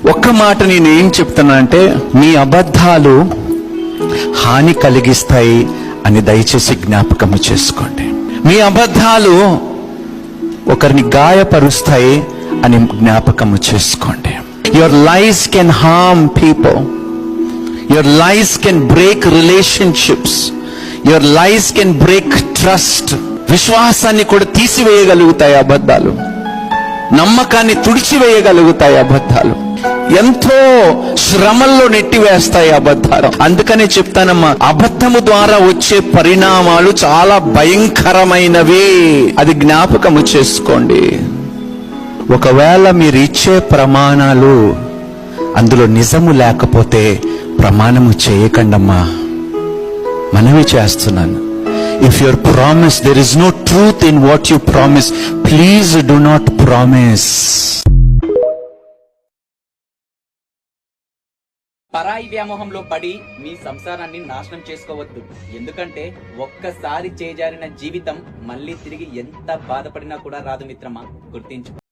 ఒక్క మాట నేను ఏం చెప్తున్నా అంటే, మీ అబద్ధాలు హాని కలిగిస్తాయి అని దయచేసి జ్ఞాపకము చేసుకోండి. మీ అబద్ధాలు ఒకరిని గాయపరుస్తాయి అని జ్ఞాపకము చేసుకోండి. Your lies can harm people. Your lies can break relationships. Your lies can break trust. విశ్వాసాన్ని కూడా తీసివేయగలుగుతాయి అబద్ధాలు. నమ్మకాన్ని తుడిచివేయగలుగుతాయి అబద్ధాలు. ఎంతో శ్రమల్లో నెట్టివేస్తాయి అబద్ధాలు. అందుకనే చెప్తానమ్మా, అబద్ధము ద్వారా వచ్చే పరిణామాలు చాలా భయంకరమైనవి. అది జ్ఞాపకము చేసుకోండి. ఒకవేళ మీరు ఇచ్చే ప్రమాణాలు అందులో నిజము లేకపోతే ప్రమాణము చేయకండమ్మా, మనవి చేస్తున్నాను. If your promise, there is no truth in what you promise, please do not promise. పరాయి వ్యామోహంలో పడి మీ సంసారాన్ని నాశనం చేసుకోవద్దు. ఎందుకంటే ఒక్కసారి చేజారిన జీవితం మళ్ళీ తిరిగి ఎంత బాధపడినా కూడా రాదు మిత్రమా, గుర్తించు.